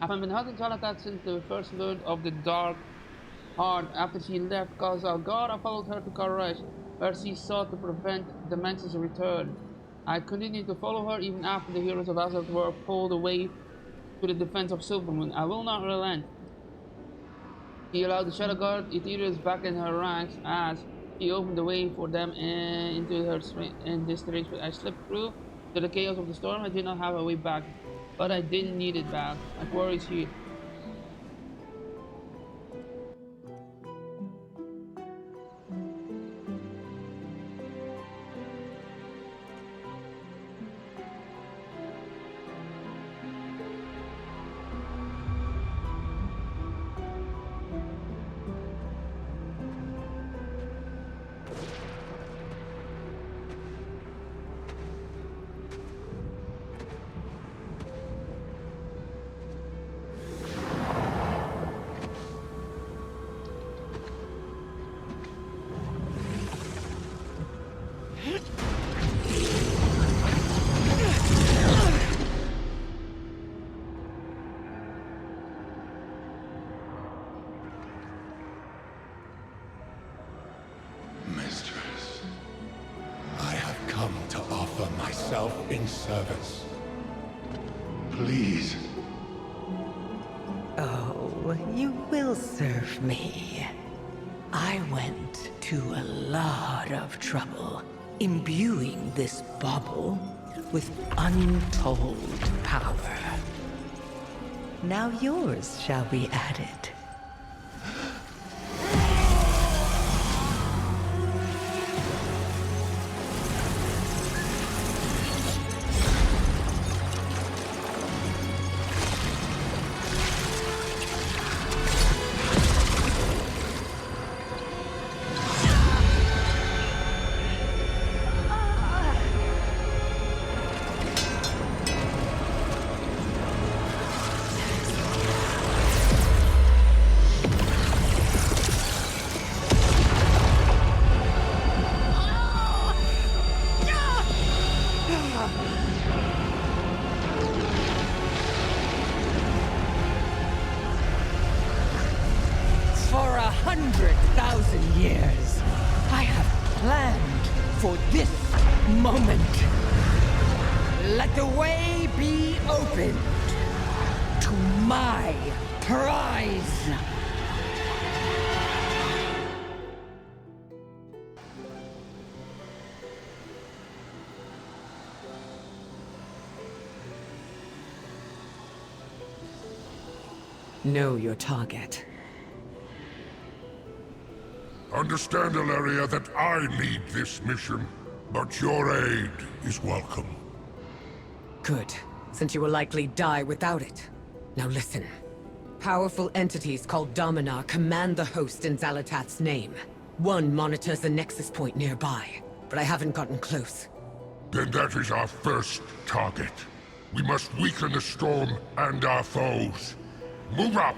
I've been hunting Talatat since we first learned of the Dark Heart after she left Khazar God. I followed her to Karash, where she sought to prevent the Manx's return. I continued to follow her even after the heroes of Azeroth were pulled away to the defense of Silvermoon. I will not relent. She allowed the Shadow Guard Ethereals back in her ranks as she opened the way for them into her in this strange. I slipped through to the chaos of the storm. I did not have a way back, but I didn't need it back. My quarry is here. Mistress, I have come to offer myself in service. Please. Oh, you will serve me. I went to a lot of trouble imbuing this bauble with untold power. Now yours shall be added. For 100,000 years, I have planned for this moment. Let the way be opened to my prize. Know your target. Understand, Ilaria, that I lead this mission, but your aid is welcome. Good, since you will likely die without it. Now listen. Powerful entities called Dominar command the host in Xal'atath's name. One monitors a nexus point nearby, but I haven't gotten close. Then that is our first target. We must weaken the storm and our foes. Move up!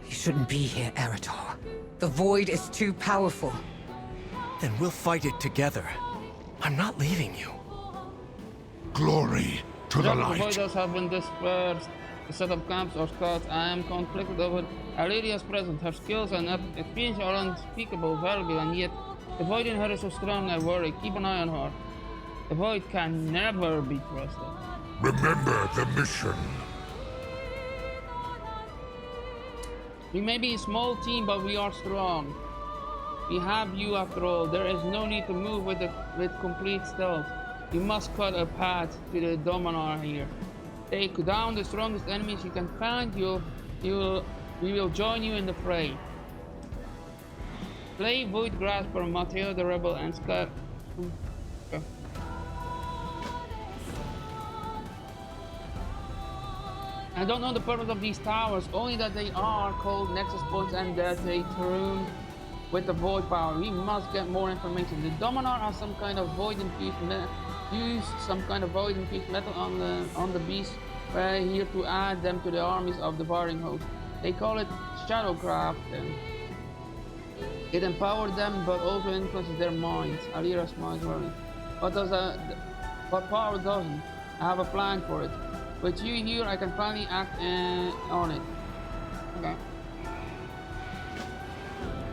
You shouldn't be here, Eretor. The Void is too powerful. Then we'll fight it together. I'm not leaving you. Glory to the The light. Voidals have been dispersed to set up camps or scouts. I am conflicted over Aleria's presence. Her skills and experience are unspeakable, valuable, and yet the Void in her is so strong. I worry. Keep an eye on her. The Void can never be trusted. Remember the mission. We may be a small team, but we are strong. We have you after all. There is no need to move with complete stealth. You must cut a path to the Dominar here. Take down the strongest enemies you can find. We will join you in the fray. Play Void Grasper, Mateo the Rebel, and Sky. Okay. I don't know the purpose of these towers, only that they are called Nexus Points and that they turn with the Void power. We must get more information. The Dominar have some kind of Void infused metal on the beast. We're here to add them to the armies of the Warring Host. They call it Shadowcraft. It empowers them, but also influences their minds. Alira smiles worried. What power doesn't? I have a plan for it. With you here, I can finally act on it. Okay.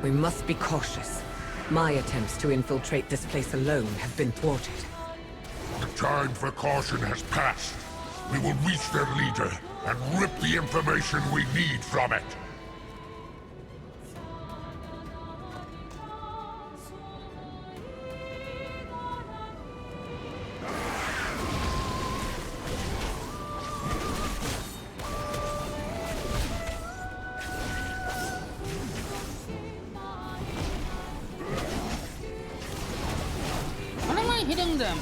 We must be cautious. My attempts to infiltrate this place alone have been thwarted. The time for caution has passed. We will reach their leader and rip the information we need from it. How am I hitting them?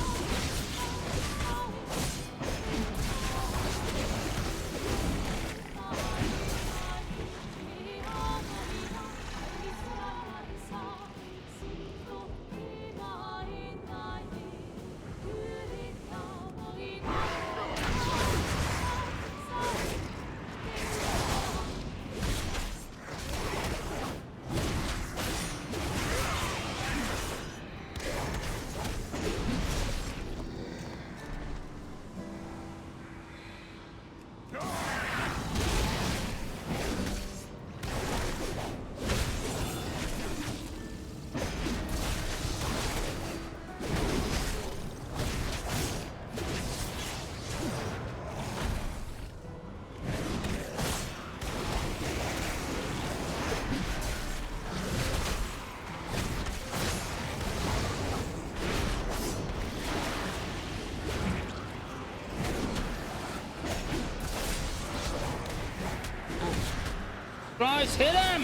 Christ, hit him!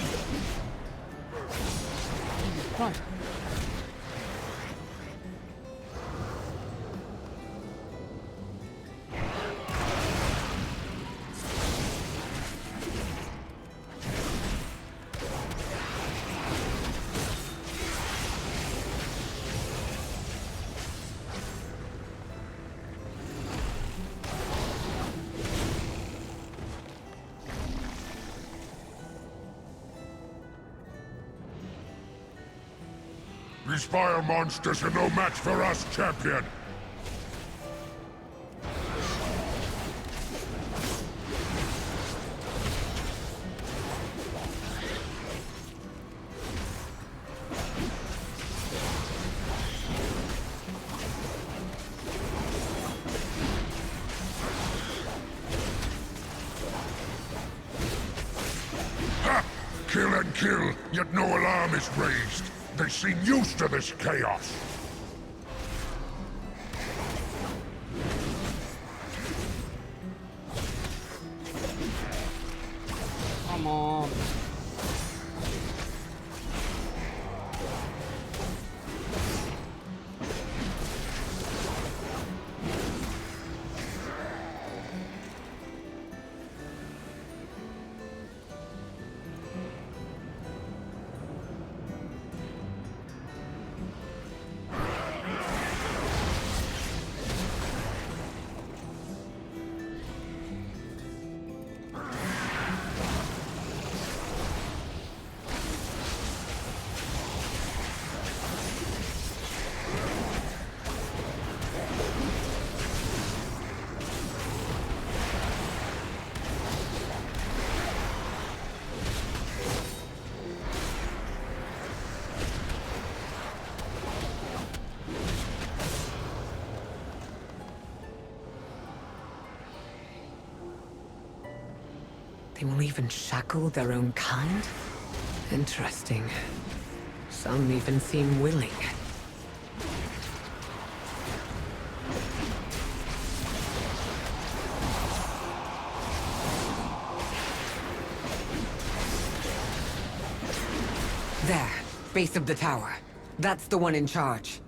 Jesus Christ. These fire monsters are no match for us, champion! Ha! Kill and kill, yet no alarm is raised. They seem used to this chaos. Come on. They will even shackle their own kind? Interesting. Some even seem willing. There, base of the tower. That's the one in charge.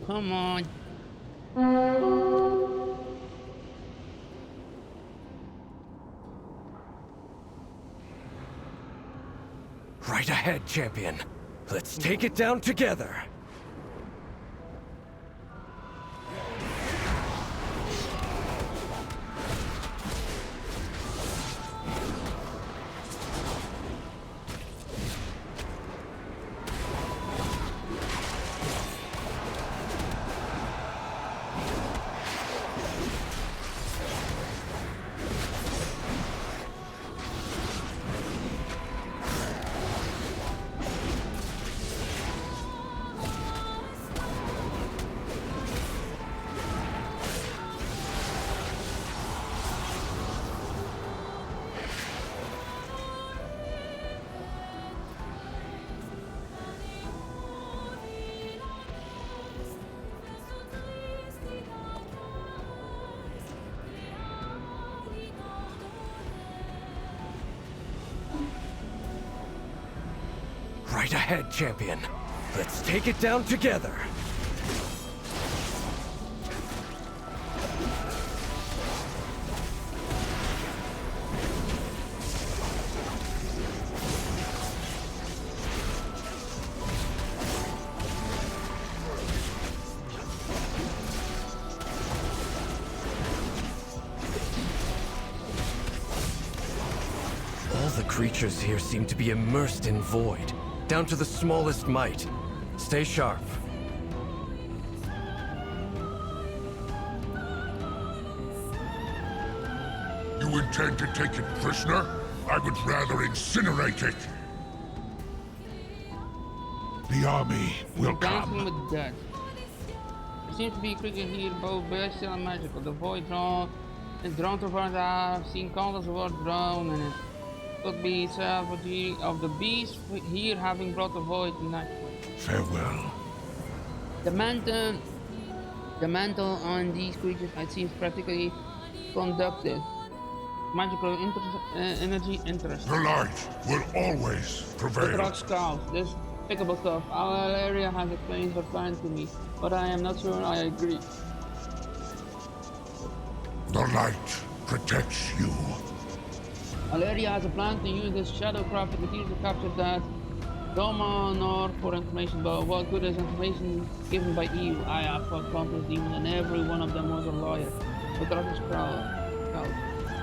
Come on. Right ahead, champion. Let's take it down together. Right ahead, champion. Let's take it down together. All the creatures here seem to be immersed in void, down to the smallest mite. Stay sharp. You intend to take it prisoner? I would rather incinerate it. The army will Dancing come. with death. There seems to be a creature here, both bestial and magical. The void drone is drawn to front. I've seen countless words drawn in it. Could be savagery of the beast here having brought the void tonight. Farewell. The mantle on these creatures it seems practically conductive. Magical energy interest. The light will always The prevail. rock skulls. This pickable stuff. Our area has explained her plan to me, but I am not sure I agree. The light protects you. Valeria has a plan to use this shadowcraft material to capture that Dominor for information, but what good is information given by you? I have fought countless demons and every one of them was a lawyer. The Dragon's crowd.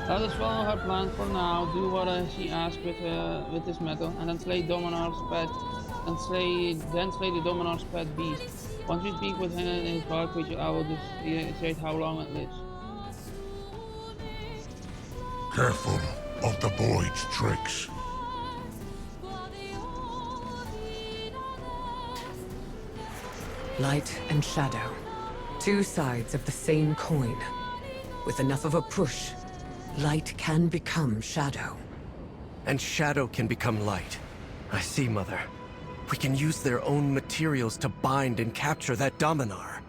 Let us follow her plan for now, do what she asks with this metal, and then slay Dominor's pet, and then slay the Dominor's pet beast. Once we speak with him and his wild creature, I will decide how long it lives. Careful of the void's tricks. Light and shadow. Two sides of the same coin. With enough of a push, light can become shadow. And shadow can become light. I see, Mother. We can use their own materials to bind and capture that Dominar.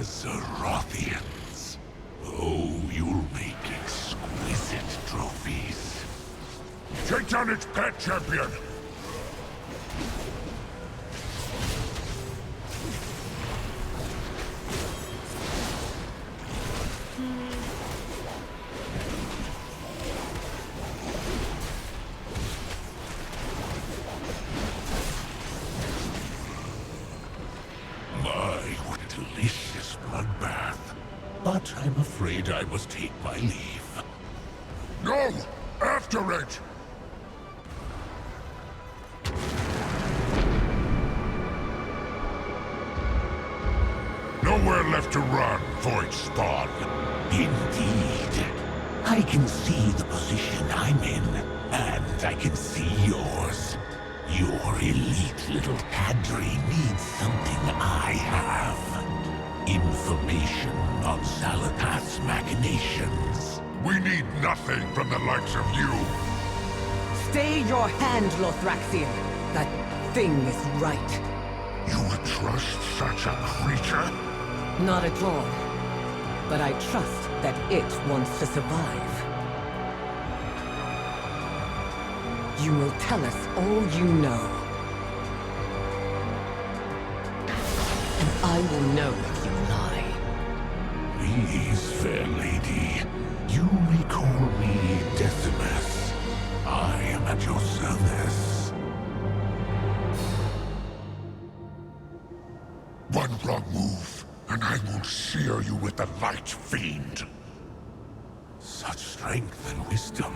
Azerothians. Oh, you'll make exquisite trophies. Take down its pet, champion! My, what a delicious bloodbath. But I'm afraid I must take my leave. No! After it! Nowhere left to run, Viodstorm. Indeed. I can see the position I'm in, and I can see yours. Your elite little cadre needs something I have. Information on Zalatath's machinations. We need nothing from the likes of you. Stay your hand, Lothraxian. That thing is right. You would trust such a creature? Not at all. But I trust that it wants to survive. You will tell us all you know. And I will know if you lie. Please, fair lady, you may call me Decimus. I am at your service. One wrong move, and I will sear you with the light fiend. Such strength and wisdom.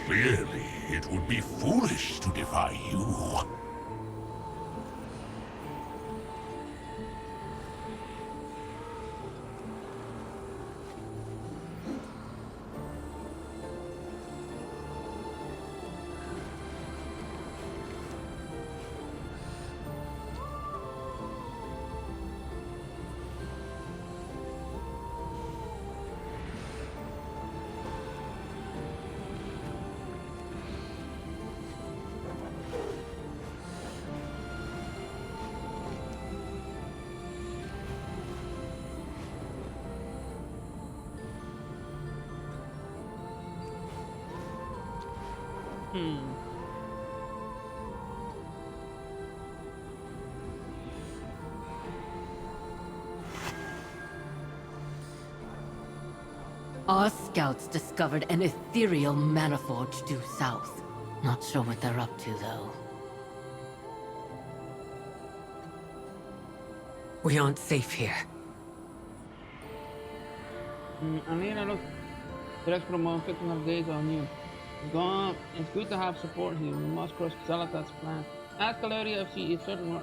Clearly, it would be foolish to defy you. Our scouts discovered an ethereal maniforge due south. Not sure what they're up to, though. We aren't safe here. I mean, I look. Let's promote 15 days on you. It's good to have support here. We must cross Zalatath's plan. At Caleria FC is certain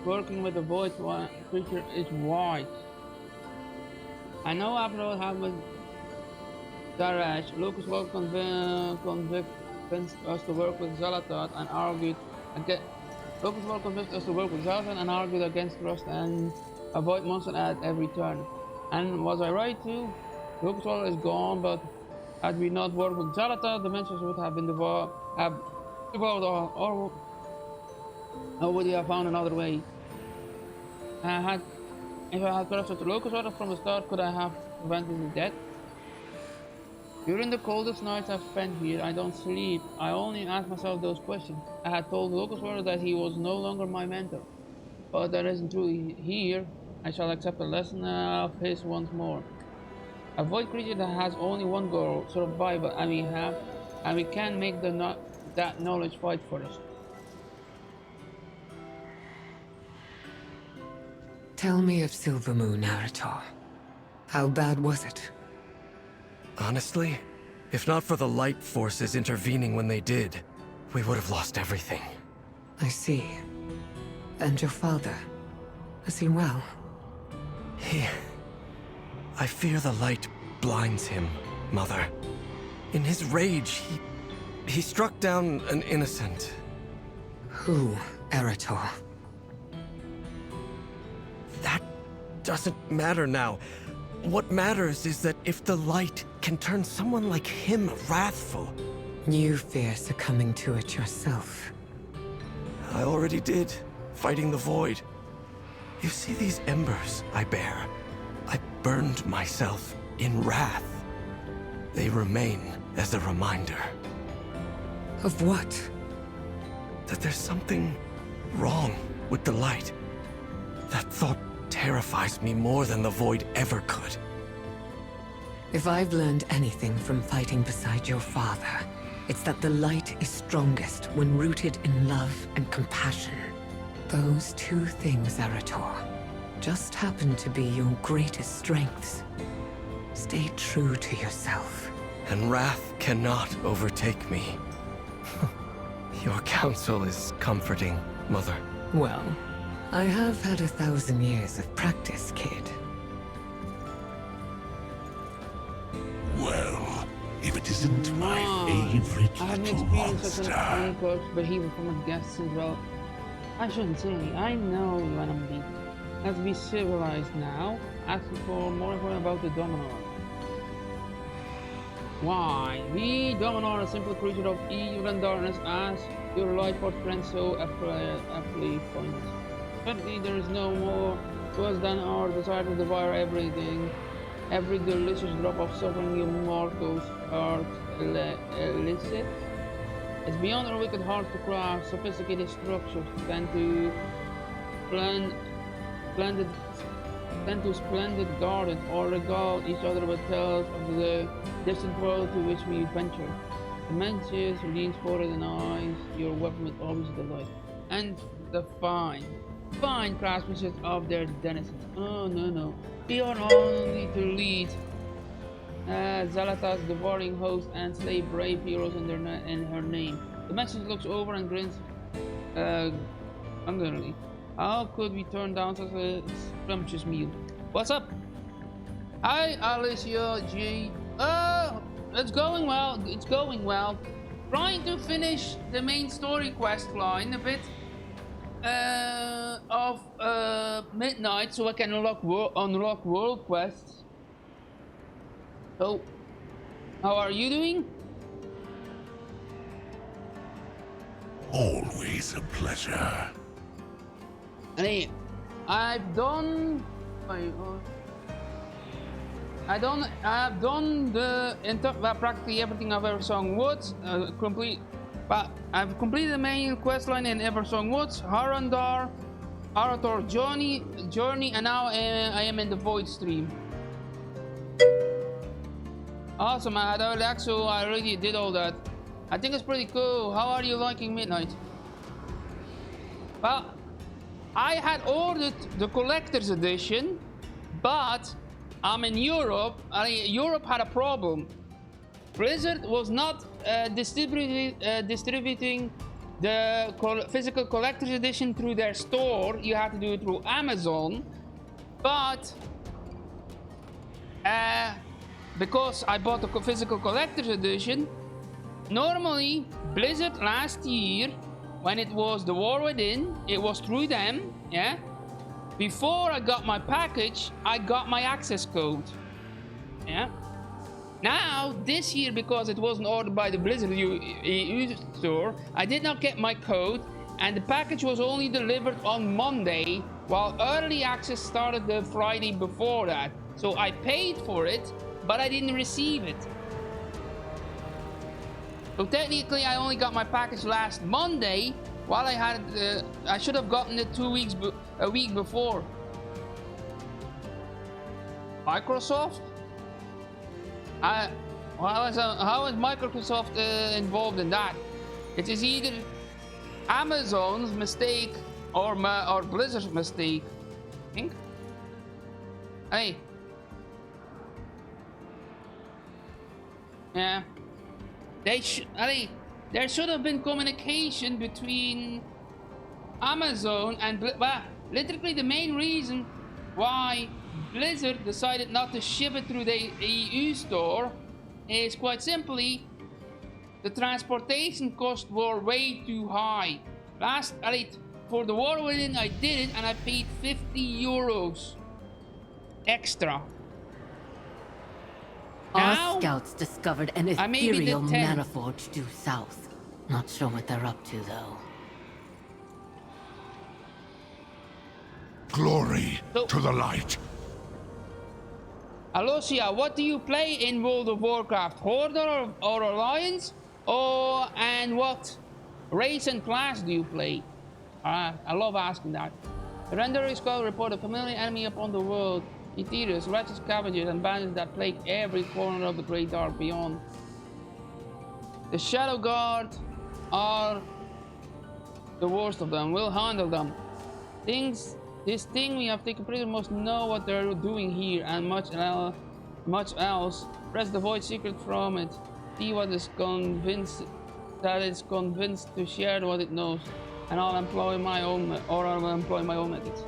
working with the void creature is wise. I know after what happened with Darash, Lucas will convinced us to work with Zalatath and argued against. Lucas will convinced us to work with Zalatath and argued against trust and avoid monsters at every turn. And was I right too? Lucas is gone, but had we not worked with Zalatath, the monsters would have been devoted, or would he have found another way? If I had trusted Lucas from the start, could I have prevented his death? During the coldest nights I've spent here, I don't sleep. I only ask myself those questions. I had told Lucas that he was no longer my mentor. But that isn't true here. I shall accept a lesson of his once more. A void creature that has only one goal, survival, and we can make that knowledge fight for us. Tell me of Silvermoon, Arator. How bad was it? Honestly, if not for the light forces intervening when they did, we would have lost everything. I see. And your father? Is he well? I fear the light blinds him, Mother. In his rage, he struck down an innocent. Who, Arator? That doesn't matter now. What matters is that if the light can turn someone like him wrathful... You fear succumbing to it yourself. I already did, fighting the void. You see these embers I bear? I burned myself in wrath. They remain as a reminder Of what? that there's something wrong with the light. That thought terrifies me more than the void ever could. If I've learned anything from fighting beside your father, it's that the light is strongest when rooted in love and compassion. Those two things, Arator, just happen to be your greatest strengths. Stay true to yourself. And wrath cannot overtake me. Your counsel is comforting, Mother. Well, I have had 1,000 years of practice, kid. Well, if it isn't my Ah, favorite I haven't little experienced such an monster. uncoached behavior from a guest as well. I shouldn't say, I know when I'm beat. Let's be civilized now. Asking for more info about the Dominar. Why? The Dominar, a simple creature of evil and darkness, as your life-force friend so aptly points. Certainly there is no more to us than our desire to devour everything. Every delicious drop of suffering you mortals are elicit. It's beyond our wicked hearts to craft sophisticated structures, tend to splendid gardens, or regale each other with tales of the distant world to which we venture. The mentions, leans forward and eyes, your weapon with always delight. And the fine craftsmanship of their denizens. Oh no. We are only to lead Zalata's devouring host and slay brave heroes in her name. The message looks over and grins hungrily. How could we turn down such a scrumptious meal? What's up? Hi, Alicia G. It's going well. It's going well. Trying to finish the main story quest line a bit of midnight, so I can unlock world quests. So, how are you doing? Always a pleasure. Hey, I've done practically everything I've ever sung Woods. But I've completed the main questline in Eversong Woods, Harandar, Arator Journey, and now I am in the Void stream. Awesome, I had relaxed, so I already did all that. I think it's pretty cool. How are you liking Midnight? Well, I had ordered the collector's edition, but I'm in Europe. Europe had a problem. Blizzard was not distributing the physical collector's edition through their store. You had to do it through Amazon. But because I bought the physical collector's edition, normally Blizzard last year, when it was the War Within, it was through them, yeah? Before I got my package, I got my access code, yeah? Now, this year, because it wasn't ordered by the Blizzard EU store, I did not get my code, and the package was only delivered on Monday, while early access started the Friday before that. So I paid for it, but I didn't receive it. So technically, I only got my package last Monday, while I should have gotten it a week before. Microsoft? How is Microsoft involved in that? It is either Amazon's mistake or Blizzard's mistake, I think. Hey. Yeah. There should have been communication between Amazon and literally the main reason why Blizzard decided not to ship it through the EU store is quite simply the transportation costs were way too high. For the War Within, I did it and I paid 50 euros extra. Our scouts discovered an ethereal maniforge due south. Not sure what they're up to, though. Glory to the light. Alosia, what do you play in World of Warcraft? Horde or Alliance? And what race and class do you play? I love asking that. The Renderer Skull report a familiar enemy upon the world. Ethereals, wretched scavengers, and bandits that plague every corner of the Great Dark Beyond. The Shadow Guard are the worst of them. We'll handle them. This thing we have taken prisoner must know what they're doing here and much else. Press the void secret from it. See what is convinced to share what it knows, and I'll employ my own methods.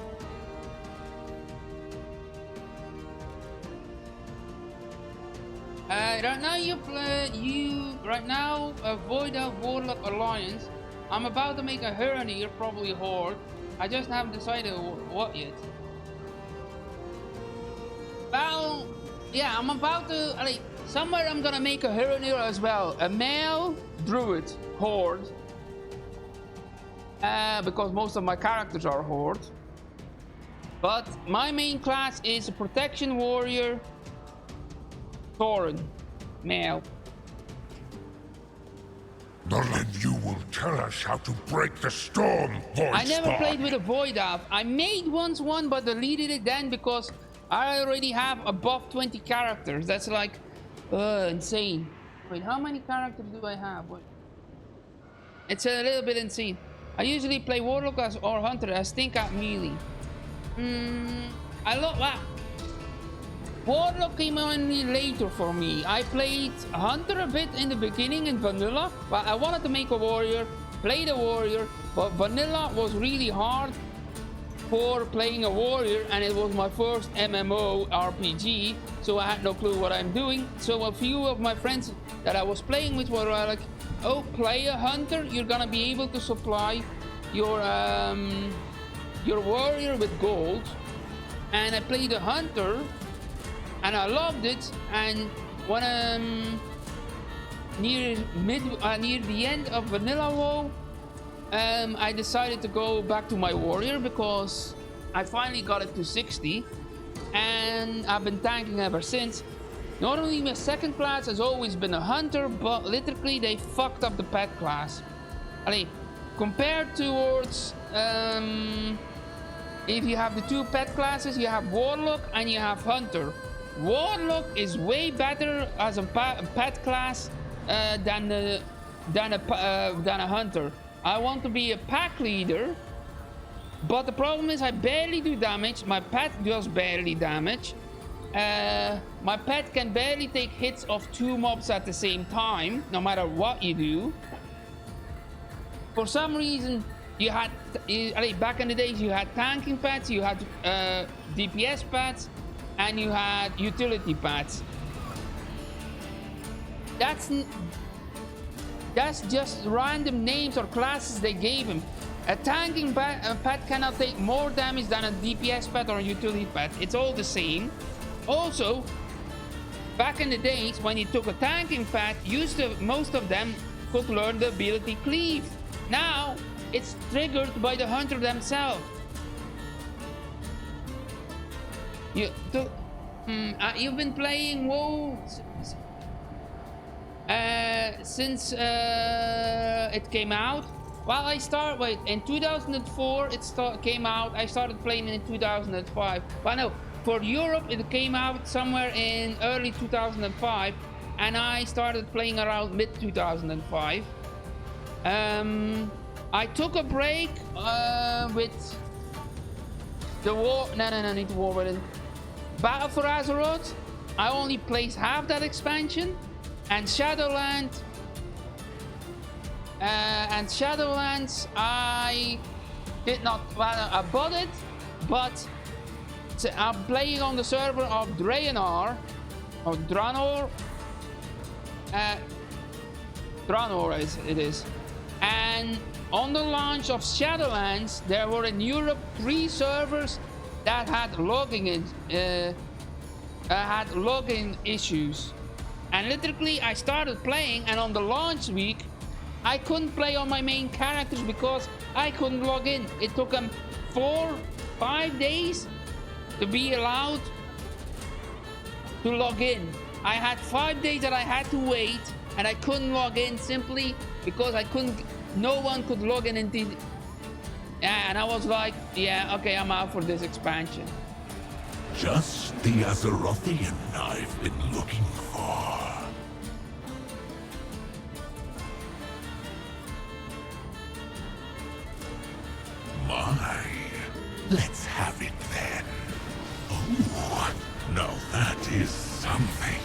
Right now Void of Warlock Alliance. I'm about to make a Hernir, probably Horde. I just haven't decided what yet. Well, yeah, I'm about to, somewhere I'm gonna make a Hernir as well. A male druid Horde. Because most of my characters are Horde. But my main class is a protection warrior Thorin, male. Then you will tell us how to break the storm, Void I never Spawn. played with a Void Elf. I made once one, but deleted it then because I already have above 20 characters. That's like insane. Wait, how many characters do I have? Wait. It's a little bit insane. I usually play Warlock or Hunter. I stink at melee. I love that. Warlock came on later for me. I played Hunter a bit in the beginning in Vanilla, but I wanted to make a warrior, played a warrior, but Vanilla was really hard for playing a warrior, and it was my first MMO RPG, so I had no clue what I'm doing. So a few of my friends that I was playing with were like, oh, play a Hunter, you're gonna be able to supply your warrior with gold. And I played a Hunter, and I loved it. And when near the end of Vanilla WoW, I decided to go back to my warrior because I finally got it to 60, and I've been tanking ever since. Normally my second class has always been a Hunter, but literally they fucked up the pet class. I mean, compared towards if you have the two pet classes, you have Warlock and you have Hunter. Warlock is way better as a pet class than a Hunter. I want to be a pack leader, but the problem is I barely do damage. My pet does barely damage. My pet can barely take hits of 2 mobs at the same time, no matter what you do. For some reason, you had back in the days you had tanking pets, you had DPS pets, and you had utility pets. That's just random names or classes they gave him. A tanking pet cannot take more damage than a DPS pet or a utility pet. It's all the same. Also, back in the days when you took a tanking pet, most of them could learn the ability Cleave. Now, it's triggered by the Hunter themselves. You've been playing WoW since it came out. Well, in 2004 it came out. I started playing in 2005. Well, no, for Europe it came out somewhere in early 2005, and I started playing around mid 2005. I took a break with the war. No, need to war with it. Battle for Azeroth. I only played half that expansion, and Shadowlands. I did not. Well, I bought it, but I'm playing on the server of Draenor, or Draenor. Draenor it is. And on the launch of Shadowlands, there were in Europe 3 servers that had login issues. And literally, I started playing, and on the launch week, I couldn't play on my main characters because I couldn't log in. It took them 4 5 days to be allowed to log in. I had 5 days that I had to wait, and I couldn't log in simply because no one could log in into. Yeah, and I was like, yeah, okay, I'm out for this expansion. Just the Azerothian I've been looking for. My, let's have it then. Oh, now that is something.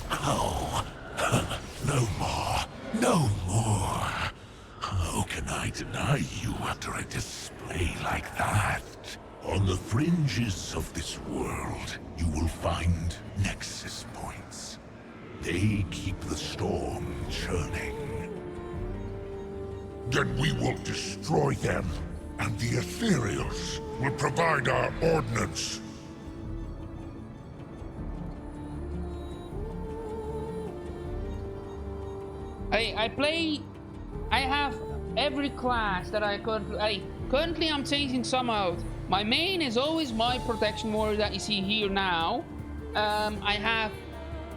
Oh, no more, no more. How can I deny you after a display like that? On the fringes of this world, you will find nexus points. They keep the storm churning. Then we will destroy them, and the Ethereals will provide our ordnance. I have every class that I currently. Currently, I'm changing some out. My main is always my protection warrior that you see here now. I have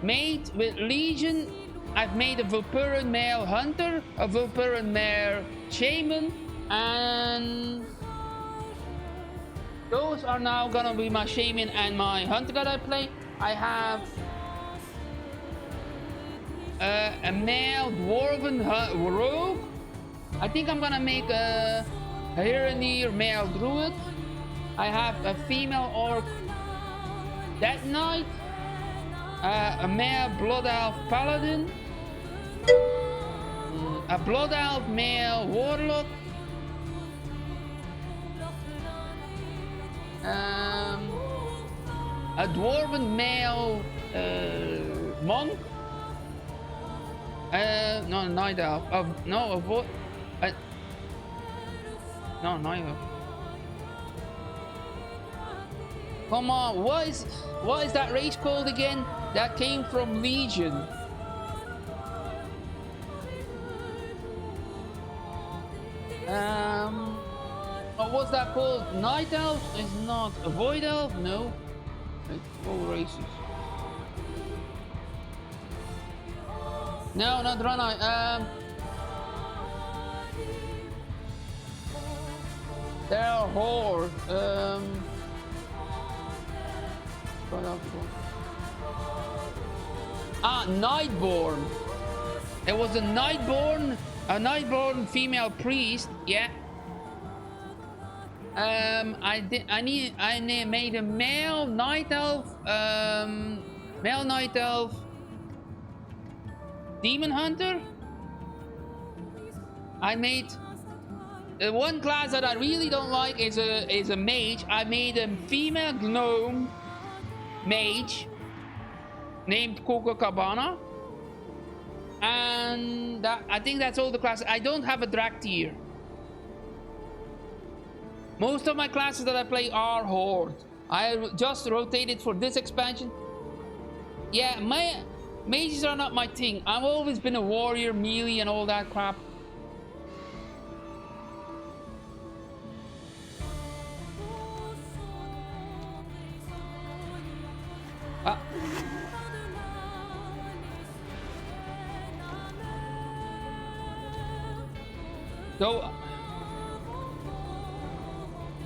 made with Legion. I've made a Vulpurian male hunter, a Vulpurian male shaman, and those are now gonna be my shaman and my hunter that I play. I have a male dwarven rogue. I think I'm gonna make a Herenir male druid. I have a female orc Death Knight, a male blood elf paladin, a blood elf male warlock, a dwarven male monk. No, night elf. No, no, night elf. Come on, what is that race called again? That came from Legion. What was that called? Night elf is not a void elf. No, it's all races. No, not Draenei. There are Horde. Nightborn. It was a Nightborn female priest. Yeah. I made a male night elf. Demon hunter. I made one class that I really don't like is a mage. I made a female gnome mage named Coco Cabana, and I think that's all the classes. I don't have a drag tier. Most of my classes that I play are Horde. I just rotated for this expansion. Yeah, mages are not my thing. I've always been a warrior, melee, and all that crap.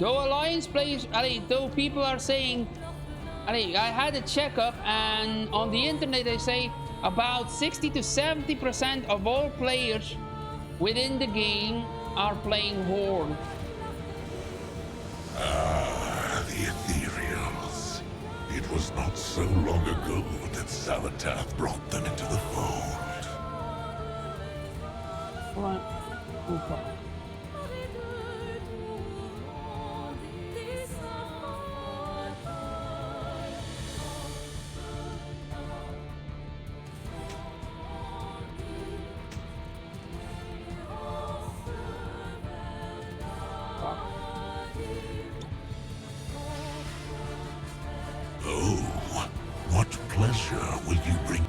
Though Alliance plays, though people are saying, I had a checkup, and on the internet they say about 60 to 70% of all players within the game are playing Horde. Ah, the Ethereals. It was not so long ago that Xalatath brought them into the fold. Right. Okay. Oh, what pleasure will you bring?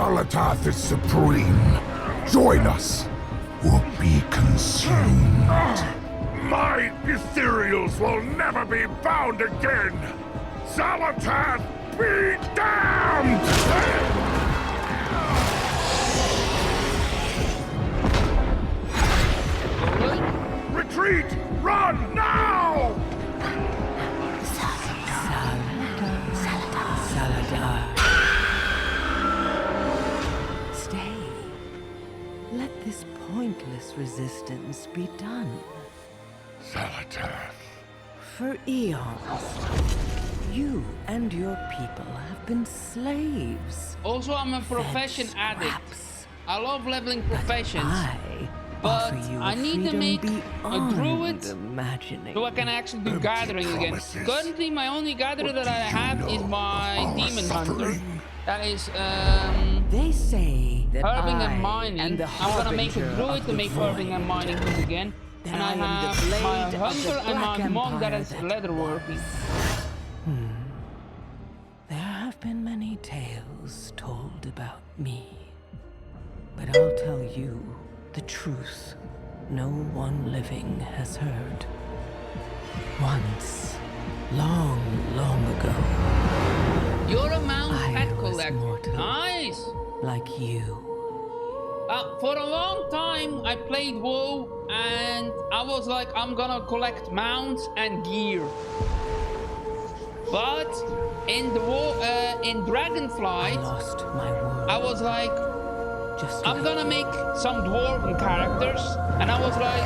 Zalatath is supreme. Join us, or be consumed. My ethereals will never be bound again! Zalatath, be damned! Retreat! Run now! Saladar. Stay. Let this pointless resistance be done. Zalatath. For eons, you and your people have been slaves. Also, I'm a profession addict. I love leveling professions. But I need to make a druid so I can actually do gathering again. Currently, my only gatherer that I have is my demon hunter. That is they say that herbing and mining. I'm gonna make a druid to make herbing and mining again. And I have my hunter and my monk that is leatherworking. There have been many tales told about me, but I'll tell you the truth no one living has heard. Once, long, long ago, You're a mount pet collector. Nice! like you. For a long time, I played WoW, and I was like, I'm gonna collect mounts and gear. But in the in Dragonflight, I lost my word. I was like, Just I'm like gonna make some dwarven characters, and I was like,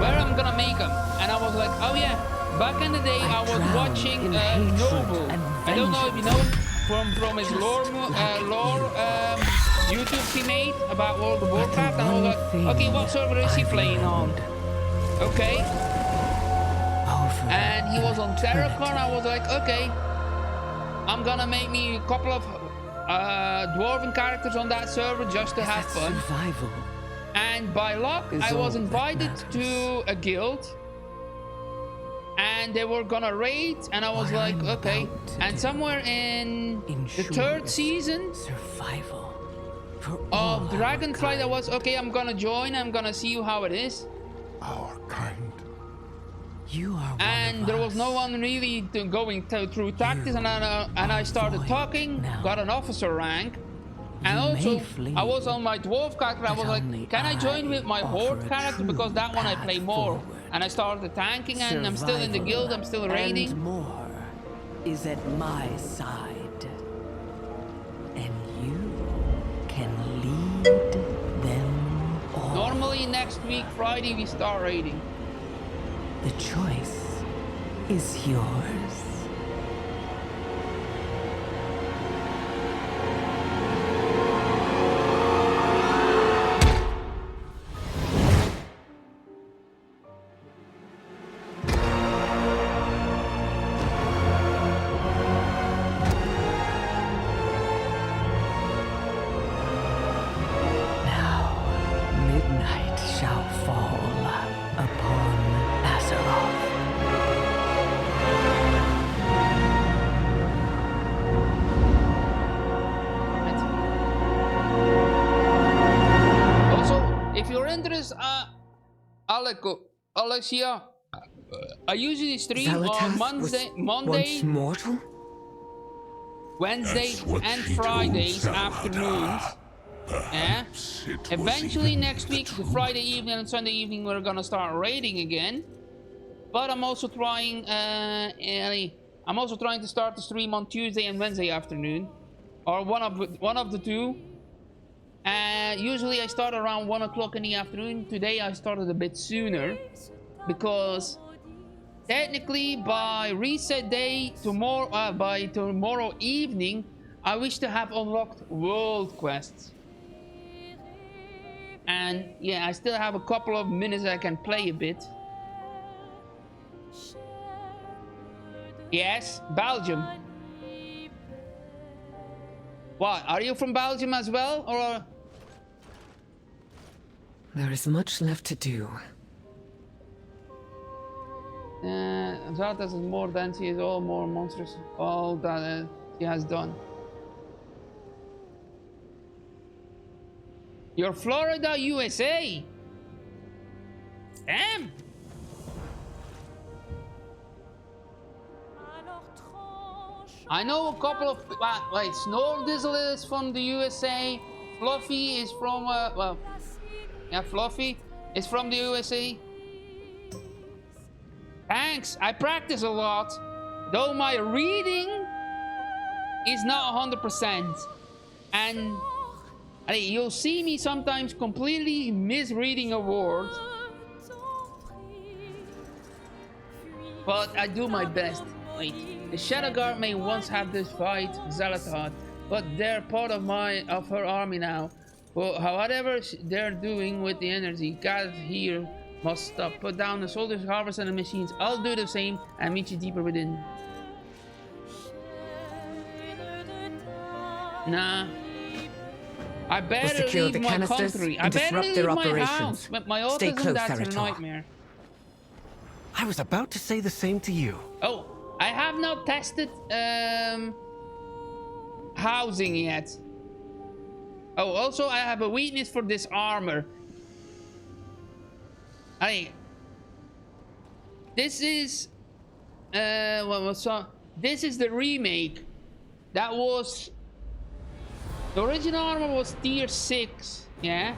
where I'm gonna make them? And I was like, oh yeah, back in the day I was watching Noble. I don't know if you know him from his lore YouTube he made about World of Warcraft, and I was like, okay, what server is he playing on? Okay. And he was on Terracon. I was like, okay, I'm gonna make me a couple of dwarven characters on that server just to have fun. Survival. And by luck, I was invited to a guild, and they were gonna raid, and I was like, okay. And somewhere in the third season of Dragonflight, I was okay. I'm gonna join. I'm gonna see how it is. Our kind. You are And there was no one really going through tactics, and I started talking, got an officer rank, and also I was on my dwarf character. I was like, can I join with my horde character, because that one I play more. And I started tanking, and I'm still in the guild. I'm still raiding. And more is at my side, and you can lead them all. Normally next week Friday we start raiding. The choice is yours. Now, midnight shall fall upon Azeroth. Also, if you're interested, Alexia, I usually stream on Zalatath Monday, once mortal? Wednesdays, That's what and she told Fridays Zalatath. afternoons. Yeah. It was Eventually even next week, the Friday evening and Sunday evening, we're gonna start raiding again. But I'm also trying, to start the stream on Tuesday and Wednesday afternoon, or one of the two. Usually I start around 1 o'clock in the afternoon. Today I started a bit sooner because technically by reset day tomorrow, by tomorrow evening, I wish to have unlocked world quests. And yeah, I still have a couple of minutes I can play a bit. Yes, Belgium. What, are you from Belgium as well, or? There is much left to do. Zartas is more than she is all more monstrous. All that she has done. You're Florida, USA. Damn. I know a couple of... wait, Snowdizzle is from the USA. Fluffy is from... well... Yeah, Fluffy is from the USA. Thanks. I practice a lot. Though my reading is not 100%. And... you'll see me sometimes completely misreading a word. But I do my best. Wait. The Shadowguard may once have this fight Xalatat, but they're part of her army now. Well, whatever they're doing with the energy gathered here must stop. Put down the soldiers, harvest, and the machines. I'll do the same and meet you deeper within. Nah. I better secure leave the my canisters country. I and better disrupt leave their my operations. house. But my Stay autism, close, that's a Zerator. nightmare. I was about to say the same to you. Oh, I have not tested housing yet. Oh, also I have a weakness for this armor. This is this is the remake. That was the original armor was tier 6, yeah,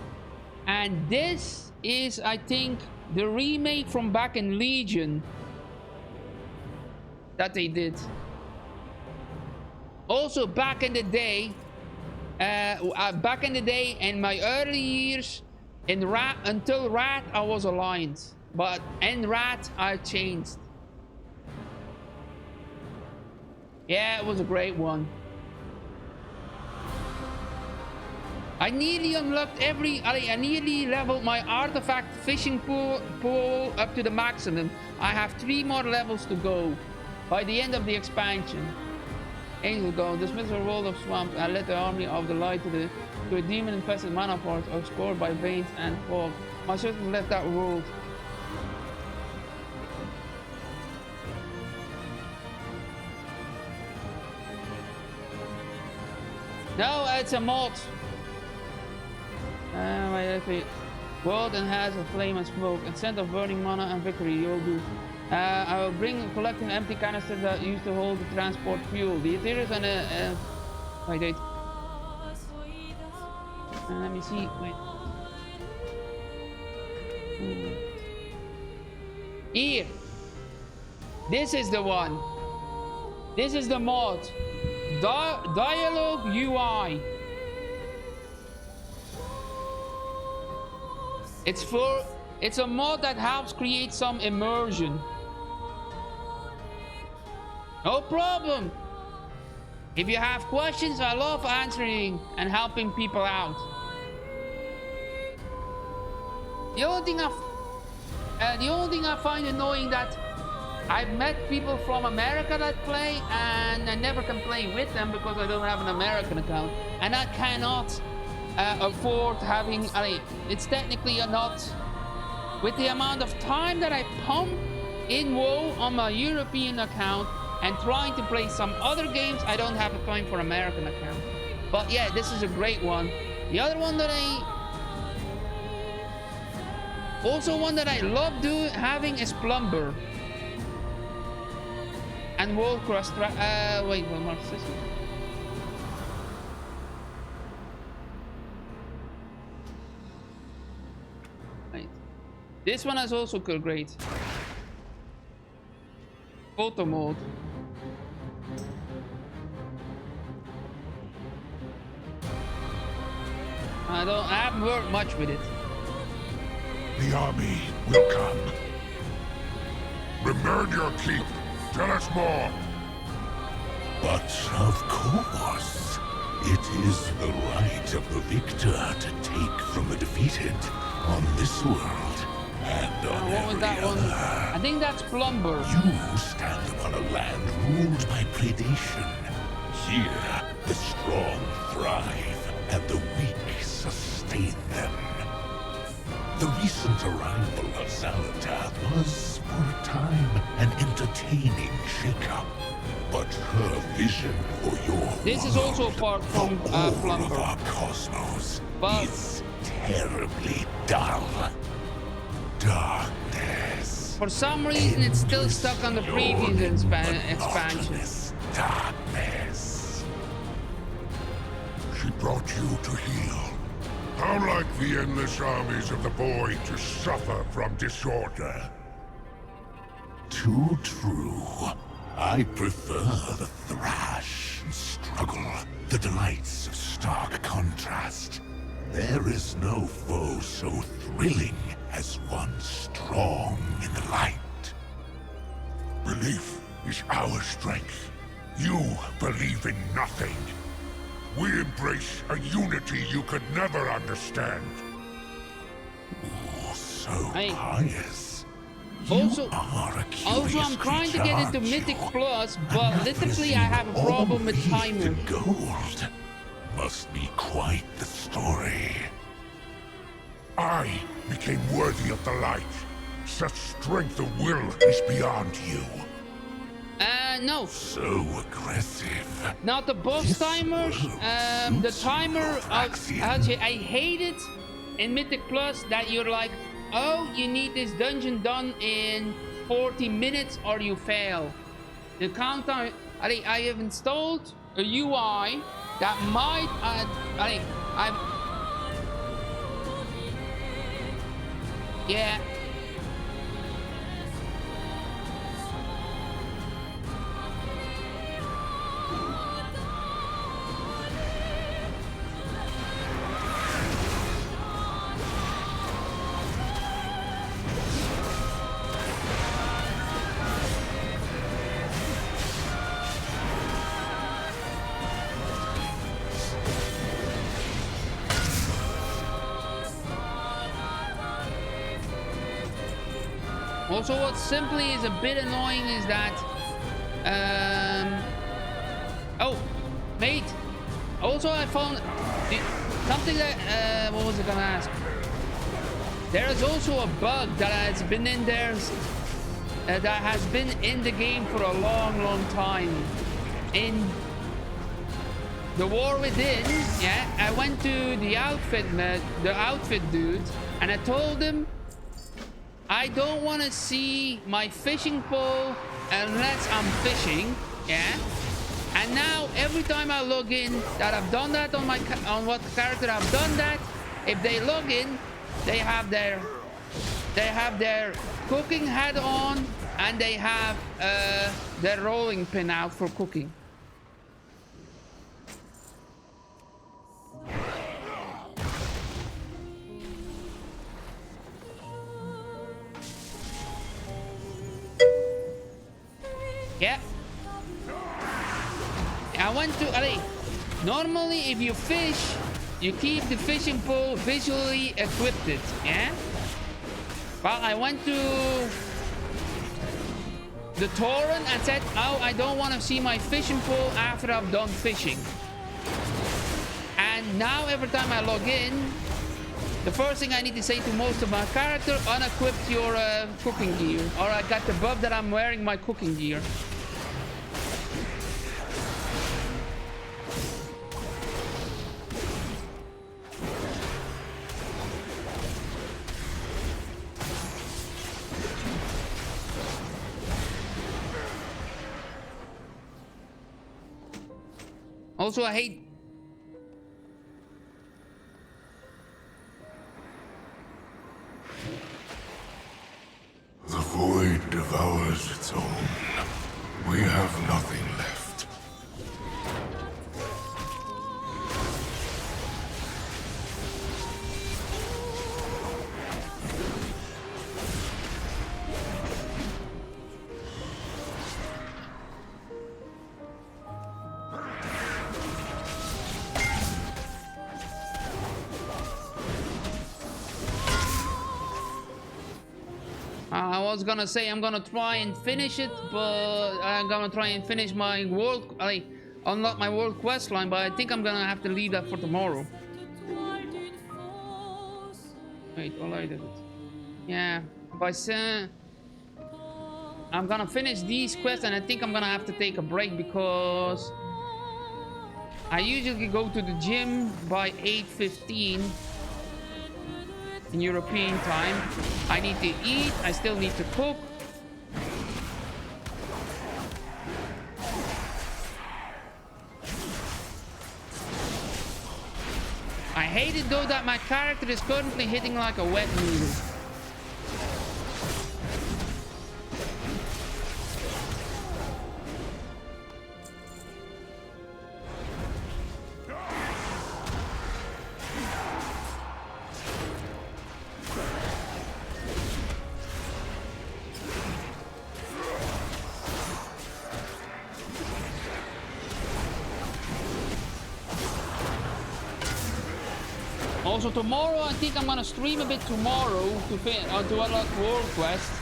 and this is, I think, the remake from back in Legion that they did. Also, back in the day, in my early years, until Rat, I was aligned, but in Rat, I changed. Yeah, it was a great one. I nearly unlocked I nearly leveled my artifact fishing pool up to the maximum. I have 3 more levels to go by the end of the expansion. Angel go, dismiss the world of swamp and let the army of the light to a demon-infested mana port obscured by veins and fog. My sister left that world. No, it's a mod. World and has a flame and smoke, and scent of burning mana and victory. You'll do. I will bring a collecting empty canisters that used to hold the transport fuel. The ethereals and wait. Let me see. Wait. Here. This is the one. This is the mod. Dialogue UI. It's a mod that helps create some immersion. No problem. If you have questions, I love answering and helping people out. The only thing I find annoying that I've met people from America that play, and I never can play with them because I don't have an American account, and I cannot afford having. It's technically not with the amount of time that I pump in WoW on my European account and trying to play some other games. I don't have the time for American account. But yeah, this is a great one. The other one that I love having is Plumber. And Warcraft. Wait, what marks this one? Wait. This one is also great. Photo mode. I haven't worked much with it. The army will come. Return your keep. Tell us more. But of course, it is the right of the victor to take from the defeated on this world and on what was that one? other. I think that's Plumber. You stand upon a land ruled by predation. Here, the strong thrive and the weak sustain them. The recent arrival of Xalatat was, for a time, an entertaining shakeup. But her vision for your This is also apart from all of Plumber. our cosmos But is terribly dull. Darkness. For some reason, it's still stuck on the previous expansion. Darkness. She brought you to heal. How like the endless armies of the void to suffer from disorder. Too true. I prefer the thrash and struggle, the delights of stark contrast. There is no foe so thrilling as one strong in the light. Belief is our strength. You believe in nothing. We embrace a unity you could never understand. Oh, so Hey. pious. Also, You are a Also, I'm curious trying to creature, get into aren't Mythic you? Plus, but literally I have a problem with timer. The gold must be quite the story. I became worthy of the light. Such strength of will is beyond you. No, So aggressive. not the boss This timers. world The suits timer, your Axiom. I hate it in Mythic Plus that you're like, oh, you need this dungeon done in 40 minutes or you fail. The countdown, I have installed a UI that might, yeah. Also, what simply is a bit annoying is that, oh, mate. Also, I found something that, what was I gonna ask? There is also a bug that has been in there, that has been in the game for a long, long time. In the War Within, yeah, I went to the outfit dude, and I told him, I don't want to see my fishing pole unless I'm fishing, yeah. And now every time I log in, that I've done that on what character I've done that. If they log in, they have their cooking hat on, and they have their rolling pin out for cooking. Yeah. I went to normally if you fish, you keep the fishing pole visually equipped, yeah? But I went to the torrent and said, oh, I don't want to see my fishing pole after I've done fishing. And now every time I log in, the first thing I need to say to most of my character, unequip your cooking gear. Or I got the buff that I'm wearing my cooking gear. Also, I hate... The void devours its own. We have nothing left. I was gonna say I'm gonna try and finish it, but I'm gonna try and finish my world, unlock my world quest line, but I think I'm gonna have to leave that for tomorrow. Wait, all right, is it? Yeah, but I'm gonna finish these quests, and I think I'm gonna have to take a break because I usually go to the gym by 8:15, in European time. I need to eat. I still need to cook. I hate it though that my character is currently hitting like a wet noodle. Also tomorrow, I think I'm gonna stream a bit tomorrow to unlock world quest,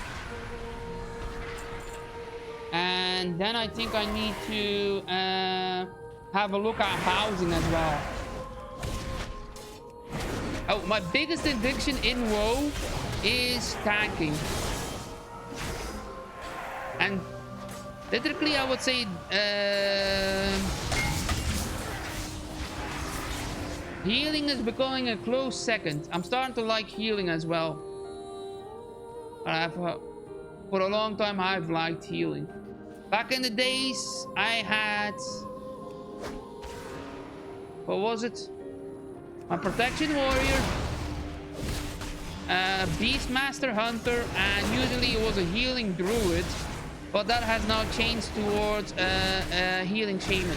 and then I think I need to have a look at housing as well. Oh, my biggest addiction in WoW is tanking, and literally I would say healing is becoming a close second. I'm starting to like healing as well. For a long time, I've liked healing. Back in the days, I had... what was it? My Protection Warrior, Beastmaster Hunter, and usually it was a healing Druid. But that has now changed towards a healing Shaman.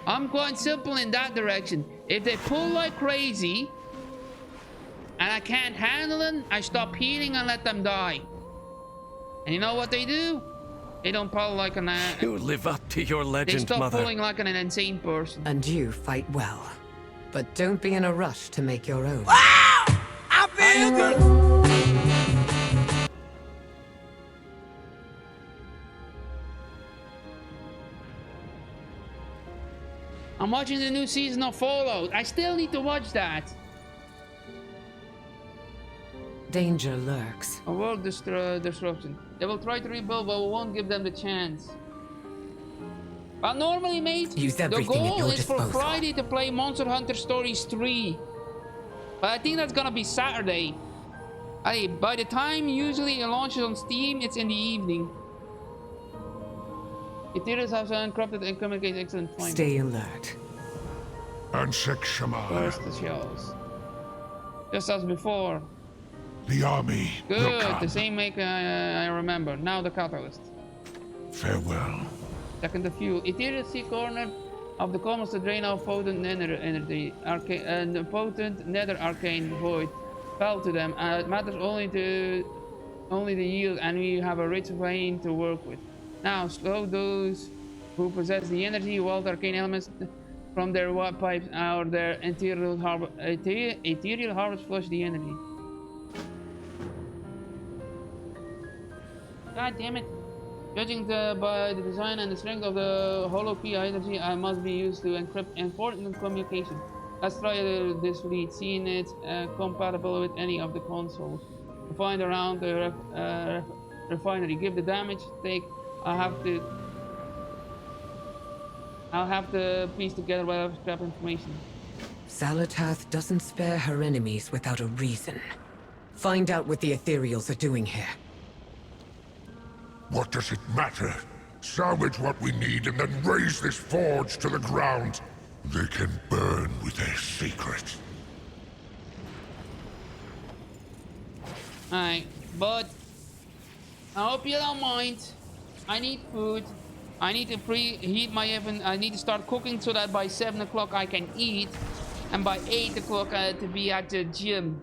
I'm quite simple in that direction. If they pull like crazy and I can't handle them, I stop healing and let them die. And you know what they do? They don't pull like an... You live up to your legend, they stop Mother. pulling like an insane person. And you fight well. But don't be in a rush to make your own. Wow! I feel good! I'm watching the new season of Fallout. I still need to watch that. Danger lurks. A world disruption. They will try to rebuild, but we won't give them the chance. But normally, mate, Use the everything at goal your is for disposal. Friday to play Monster Hunter Stories 3. But I think that's gonna be Saturday. Hey, by the time usually it launches on Steam, it's in the evening. Ethereals have encrypted and communicate excellent fine. Stay alert. And Sheikh Shamal, First the shells. Just as before. the army will Good, come. the same make I remember. Now the catalyst. Farewell. Second the fuel. Ethereal sea corner of the commerce to drain out potent nether energy. And potent nether arcane void fell to them. It matters only the yield, and we have a rich vein to work with. Now slow those who possess the energy, wild arcane elements from their water pipes or their ethereal harvest flush the energy. God damn it. Judging by the design and the strength of the hollow key energy, I must be used to encrypt important communication. Let's try this lead, seeing it compatible with any of the consoles. Find around the refinery. Give the damage. Take. I'll have to piece together whatever scrap information. Zalatath doesn't spare her enemies without a reason. Find out what the Ethereals are doing here. What does it matter? Salvage what we need and then raise this forge to the ground. They can burn with their secrets. Alright, but I hope you don't mind. I need food. I need to preheat my oven. I need to start cooking so that by 7 o'clock I can eat. And by 8 o'clock to be at the gym.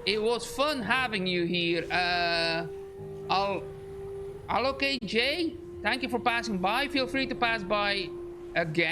It was fun having you here. Okay, Jay. Thank you for passing by. Feel free to pass by again.